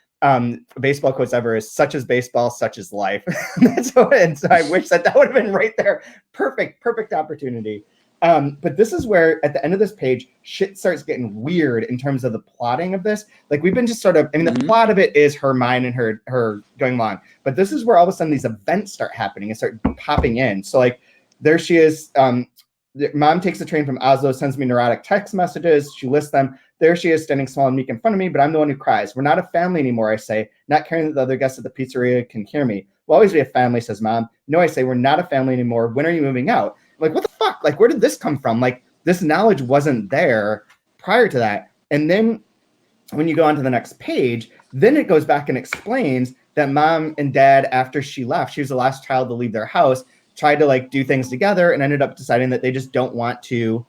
baseball quotes ever, is "Such is baseball, such is life." And so I wish that would have been right there. Perfect opportunity. But this is where, at the end of this page, shit starts getting weird in terms of the plotting of this. Like, we've been just sort of, the plot of it is her mind and her going along. But this is where all of a sudden these events start happening and start popping in. So, like, there she is. Mom takes the train from Oslo, sends me neurotic text messages. She lists them. There she is, standing small and meek in front of me, but I'm the one who cries. "We're not a family anymore," I say, not caring that the other guests at the pizzeria can hear me. "We'll always be a family," says Mom. "No," I say, "we're not a family anymore. When are you moving out?" I'm like, what the fuck? Like, where did this come from? Like, this knowledge wasn't there prior to that. And then when you go on to the next page, then it goes back and explains that Mom and Dad, after she left, she was the last child to leave their house, tried to like do things together and ended up deciding that they just don't want to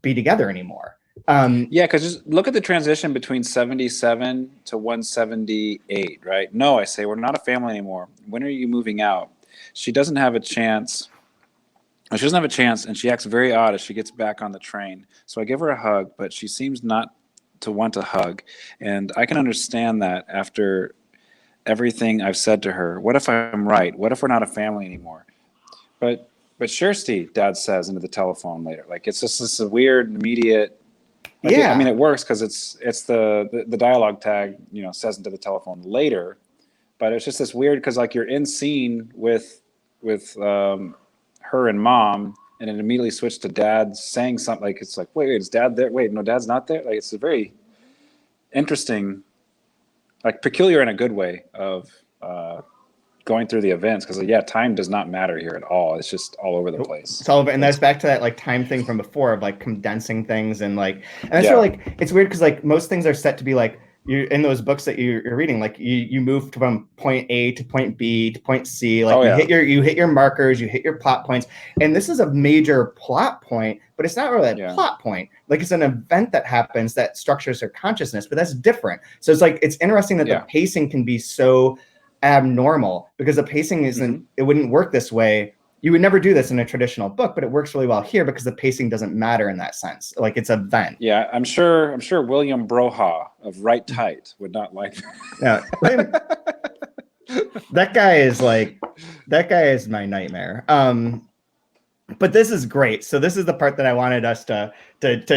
be together anymore. Because just look at the transition between 77 to 178, right? "No," I say, "we're not a family anymore. When are you moving out?" She doesn't have a chance. She doesn't have a chance, and she acts very odd as she gets back on the train. So I give her a hug, but she seems not to want a hug. And I can understand that after everything I've said to her. What if I'm right? What if we're not a family anymore? But Kjersti, Dad says into the telephone later. Like, it's just this weird, immediate. Like, I mean, it works because it's the dialogue tag, says into the telephone later. But it's just this weird because like you're in scene with her and Mom, and it immediately switched to Dad saying something. Like, it's like, wait, is Dad there? Wait, no, Dad's not there. Like, it's a very interesting, like, peculiar in a good way of going through the events, because time does not matter here at all. It's just all over the place. It's all over, and that's back to that like time thing from before of like condensing things and I feel like it's weird because like most things are set to be like, you in those books that you're reading, like you move from point A to point B to point C, like you hit your markers, you hit your plot points, and this is a major plot point, but it's not really a plot point. Like, it's an event that happens that structures her consciousness, but that's different. So it's like, it's interesting that the pacing can be so abnormal, because the pacing isn't, it wouldn't work this way. You would never do this in a traditional book, but it works really well here because the pacing doesn't matter in that sense. Like, it's an event. Yeah, I'm sure William Broha of Right Tight would not like that. Yeah. That guy is my nightmare. But this is great. So this is the part that I wanted us to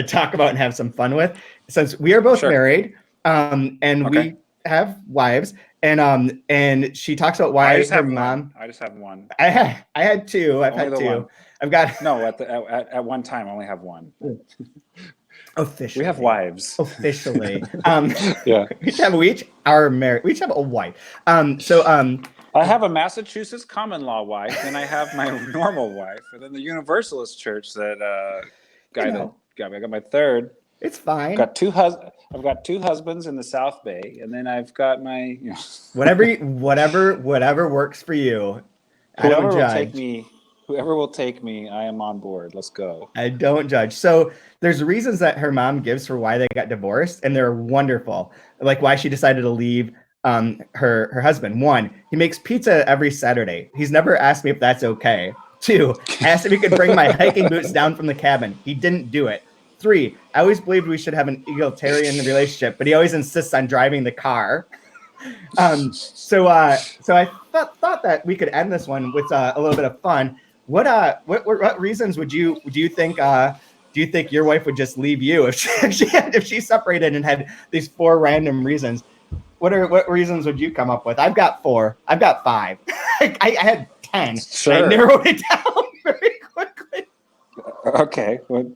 talk about and have some fun with. Since we are both married, and we have wives, and she talks about why her mom. I just have one. I had two. I've had two. I've got No, at one time I only have one. officially. We have wives. Officially. Yeah. we each are married. We each have a wife. I have a Massachusetts common law wife, and I have my normal wife, and then the Universalist Church that guy that got me. I got my third. It's fine. I've got two husbands in the South Bay, and then I've got my whatever works for you. I don't judge. Whoever will take me, I am on board. Let's go. I don't judge. So there's reasons that her mom gives for why they got divorced, and they're wonderful. Like why she decided to leave her husband. 1, he makes pizza every Saturday. He's never asked me if that's okay. 2, asked if he could bring my hiking boots down from the cabin. He didn't do it. 3, I always believed we should have an egalitarian relationship, but he always insists on driving the car. So I thought that we could end this one with a little bit of fun. What reasons do you think your wife would just leave you if she separated and had these 4 random reasons? What reasons would you come up with? I've got 4. I've got 5. I had 10. Sure. I narrowed it down very quickly. Okay. Well,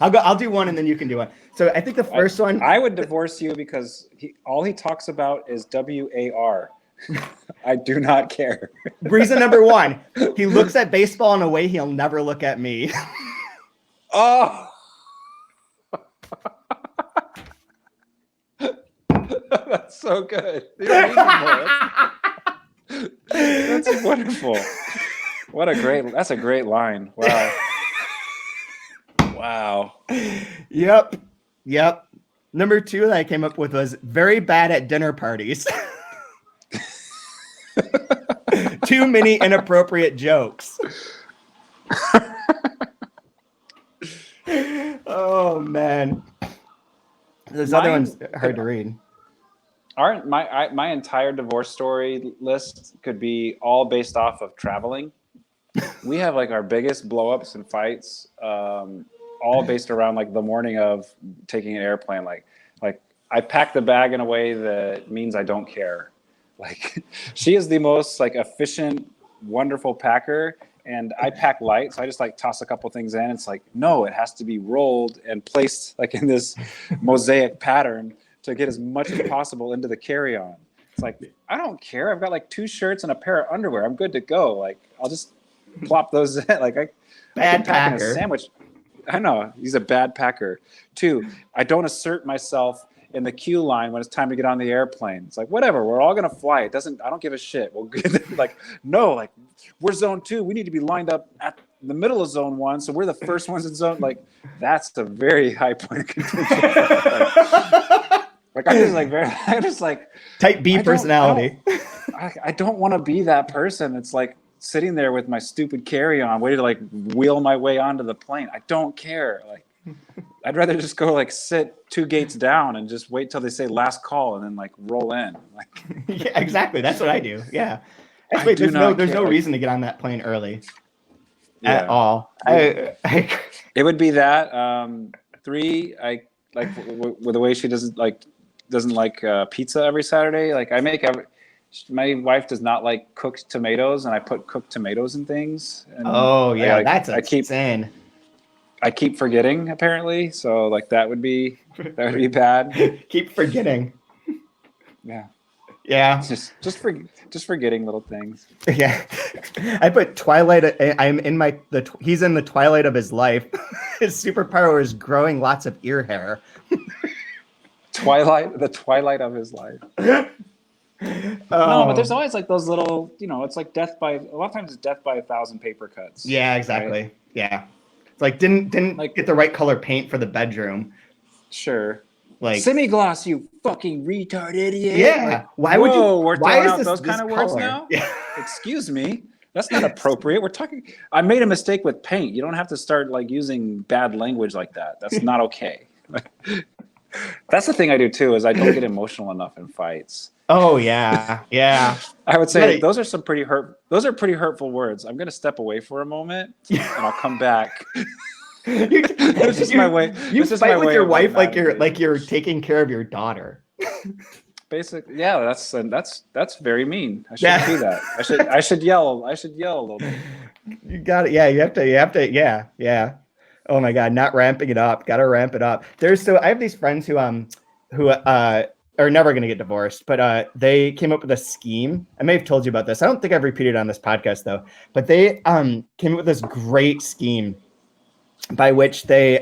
I'll do one and then you can do one. So I think the first one. I would divorce you because all he talks about is WAR. I do not care. Reason number 1, he looks at baseball in a way he'll never look at me. Oh. That's so good. You don't need more. That's wonderful. That's a great line. Wow. Wow. Yep. Number 2 that I came up with was very bad at dinner parties. Too many inappropriate jokes. Oh man. This other one's hard to read. My entire divorce story list could be all based off of traveling. We have like our biggest blow-ups and fights, all based around like the morning of taking an airplane. Like I pack the bag in a way that means I don't care. Like she is the most like efficient, wonderful packer, and I pack light, so I just like toss a couple things in. It's like, no, it has to be rolled and placed like in this mosaic pattern to get as much as possible into the carry-on. It's like, I don't care. I've got like 2 shirts and a pair of underwear. I'm good to go. Like I'll just plop those in. Like I can pack in a sandwich. I know he's a bad packer. 2, I don't assert myself in the queue line when it's time to get on the airplane. It's like, whatever, we're all gonna fly. I don't give a shit. We'll get like, no, like we're zone 2. We need to be lined up at the middle of zone 1, so we're the first ones in zone. Like that's a very high point of contention. Like I'm just like type B personality. I don't want to be that person. It's like sitting there with my stupid carry-on, waiting to like wheel my way onto the plane. I don't care. Like I'd rather just go like sit 2 gates down and just wait till they say last call and then like roll in. Like yeah, exactly. That's what I do. Yeah. Actually, there's no reason to get on that plane early at all. It would be that. 3, I like with the way she doesn't like pizza every Saturday. Like my wife does not like cooked tomatoes, and I put cooked tomatoes in things. And that's insane. I keep forgetting apparently, so like that would be bad. Keep forgetting. Yeah. Yeah. Just forgetting little things. Yeah. I put Twilight. He's in the twilight of his life. His superpower is growing lots of ear hair. The twilight of his life. No, but there's always like those little, it's like a lot of times it's death by 1,000 paper cuts. Yeah, exactly. Right? Yeah. It's like didn't like get the right color paint for the bedroom. Sure. Like semi-gloss, you fucking retard idiot. Yeah. Like, we're throwing out those kind of words now? Yeah. Excuse me. That's not appropriate. I made a mistake with paint. You don't have to start like using bad language like that. That's not okay. That's the thing I do too, is I don't get emotional enough in fights. Oh yeah. Yeah. I would say those are pretty hurtful words. I'm going to step away for a moment and I'll come back. This is my way. You fight with your wife like you're taking care of your daughter. Basically, yeah, that's very mean. I shouldn't do that. I should yell a little bit. You got it. Yeah, you have to. Yeah. Oh my God, not ramping it up. Got to ramp it up. I have these friends who are never going to get divorced, but they came up with a scheme. I may have told you about this. I don't think I've repeated on this podcast though, but they came up with this great scheme by which they,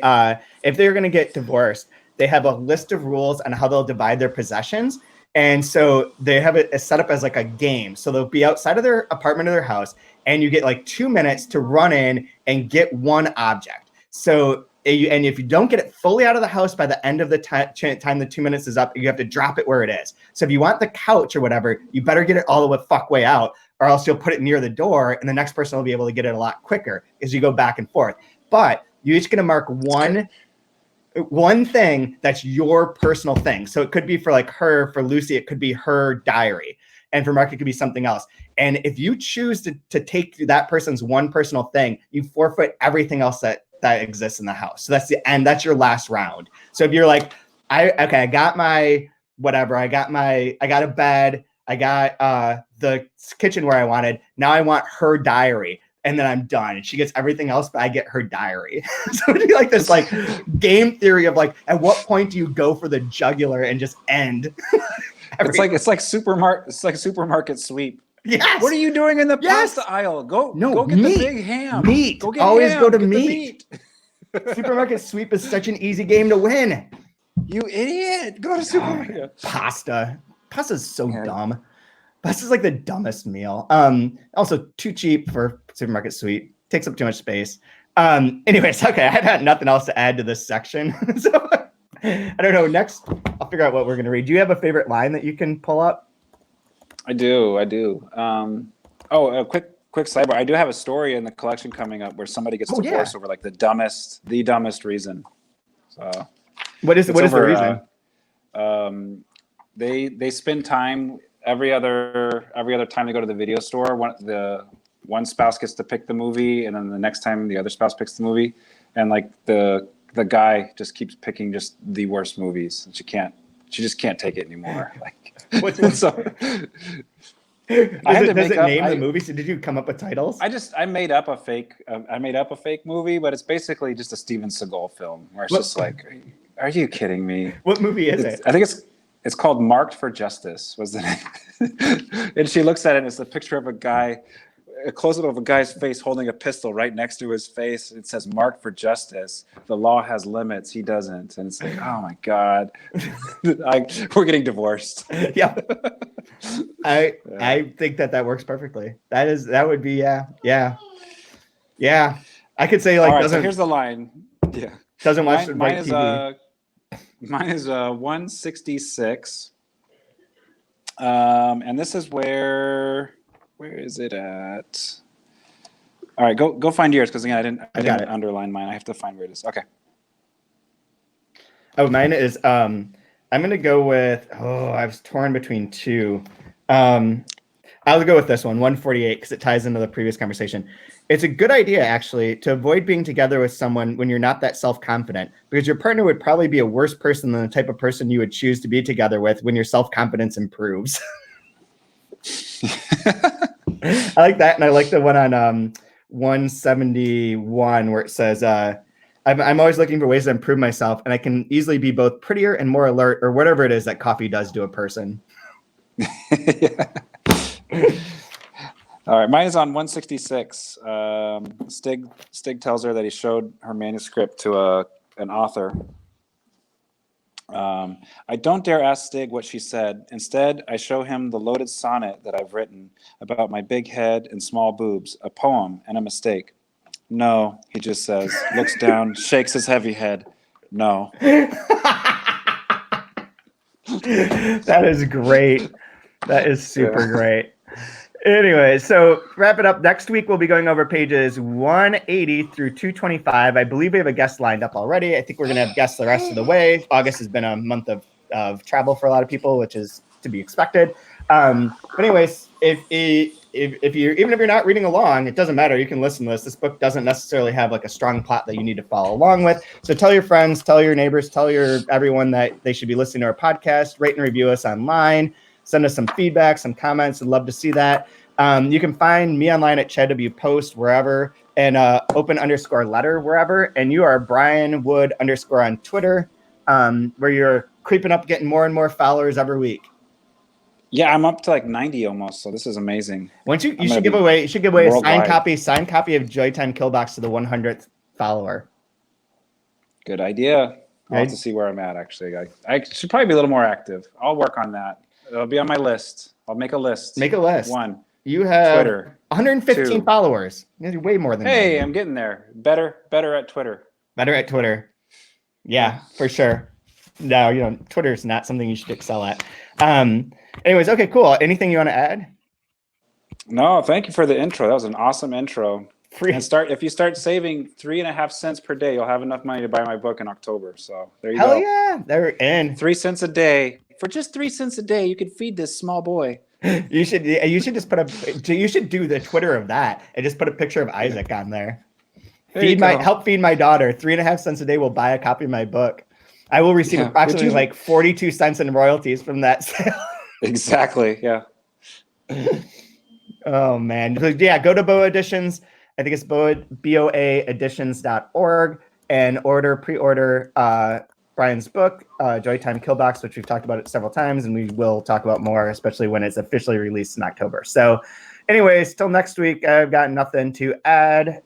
if they're going to get divorced, they have a list of rules on how they'll divide their possessions. And so they have it set up as like a game. So they'll be outside of their apartment or their house, and you get like 2 minutes to run in and get one object. So, and if you don't get it fully out of the house by the end of the time the 2 minutes is up, you have to drop it where it is. So if you want the couch or whatever, you better get it all the way out, or else you'll put it near the door, and the next person will be able to get it a lot quicker as you go back and forth. But you're each going to mark one thing that's your personal thing. So it could be for like her, for Lucy, it could be her diary. And for Mark, it could be something else. And if you choose to take that person's one personal thing, you forfeit everything else that exists in the house. So that's the end. That's your last round. So if you're like, I got my whatever, I got a bed, I got the kitchen where I wanted. Now I want her diary. And then I'm done. And she gets everything else, but I get her diary. So it'd be like this like game theory of like, at what point do you go for the jugular and just end? It's like supermarket sweep. Yes. What are you doing in the pasta aisle? Go get meat. the big ham. Meat. Go get Always ham. go to Get the meat. Supermarket sweep is such an easy game to win. You idiot. Go to supermarket. Pasta. Pasta's so dumb. Pasta's like the dumbest meal. Also too cheap for supermarket sweep. Takes up too much space. Anyways, okay, I've had nothing else to add to this section. So I don't know. Next, I'll figure out what we're going to read. Do you have a favorite line that you can pull up? I do. A quick sidebar. I do have a story in the collection coming up where somebody gets divorced over like the dumbest reason. So what is the reason? They spend time every other time they go to the video store. One spouse gets to pick the movie, and then the next time the other spouse picks the movie, and like the guy just keeps picking just the worst movies. And she just can't take it anymore. Like, does it name the movie? So did you come up with titles? I made up a fake movie, but it's basically just a Steven Seagal film where it's just like, are you kidding me? What movie is it? I think it's called Marked for Justice was the name. And she looks at it and it's a picture of a close-up of a guy's face holding a pistol right next to his face. It says marked for justice. The law has limits. He doesn't. And it's like, oh my God. We're getting divorced. Yeah. I think that works perfectly. That would be, yeah. I could say like, all right, so here's the line. Yeah. Doesn't watch TV. Mine is 166. And this is where is it at? All right, go find yours, because again, I didn't underline mine. I have to find where it is. Okay. Oh, mine is I'm gonna go with I was torn between two. I'll go with this one, 148, because it ties into the previous conversation. It's a good idea, actually, to avoid being together with someone when you're not that self-confident, because your partner would probably be a worse person than the type of person you would choose to be together with when your self-confidence improves. I like that, and I like the one on 171 where it says, I'm always looking for ways to improve myself, and I can easily be both prettier and more alert, or whatever it is that coffee does to a person. All right, mine is on 166. Stig tells her that he showed her manuscript to an author. I don't dare ask Stig what she said. Instead, I show him the loaded sonnet that I've written about my big head and small boobs, a poem and a mistake. No, he just says, looks down, shakes his heavy head. No. That is great. That is super great. Anyway, so wrap it up. Next week, we'll be going over pages 180 through 225. I believe we have a guest lined up already. I think we're going to have guests the rest of the way. August has been a month of travel for a lot of people, which is to be expected. But anyways, if if you're even if you're not reading along, it doesn't matter. You can listen to this. This book doesn't necessarily have like a strong plot that you need to follow along with. So tell your friends, tell your neighbors, tell everyone that they should be listening to our podcast. Rate and review us online. Send us some feedback, some comments. I'd love to see that. You can find me online at Chad W Post wherever, and open_letter wherever. And you are Brian Wood _ on Twitter, where you're creeping up, getting more and more followers every week. Yeah, I'm up to like 90 almost, so this is amazing. Once you should give away a signed copy of Joytime Killbox to the 100th follower. Good idea. I'll have to see where I'm at, actually. I should probably be a little more active. I'll work on that. It'll be on my list. I'll make a list. Make a list. 1. You have Twitter. 115 2. followers. You're way more than Hey, me. I'm getting there. Better at Twitter. Better at Twitter. Yeah, for sure. No, Twitter's not something you should excel at. Anyways, okay, cool. Anything you want to add? No, thank you for the intro. That was an awesome intro. Free. And if you start saving 3.5 cents per day, you'll have enough money to buy my book in October. So there you go. Hell yeah, they're in. 3 cents a day. For just 3 cents a day, you could feed this small boy. You should just you should do the Twitter of that and just put a picture of Isaac on there. Help feed my daughter. 3.5 cents a day will buy a copy of my book. I will receive approximately like 42 cents in royalties from that sale. Exactly. Yeah. Oh man. Yeah. Go to BOA Editions. I think it's boaeditions.org and pre-order Brian's book, Joytime Killbox, which we've talked about it several times, and we will talk about more, especially when it's officially released in October. So anyways, till next week, I've got nothing to add.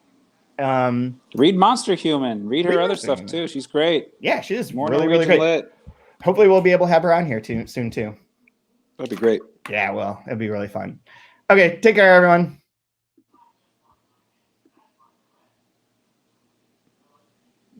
Read Monster Human. Read her other stuff too. She's great. Yeah, she's more really great. Lit. Hopefully we'll be able to have her on here soon too. That'd be great. Yeah, well, it'd be really fun. Okay, take care, everyone.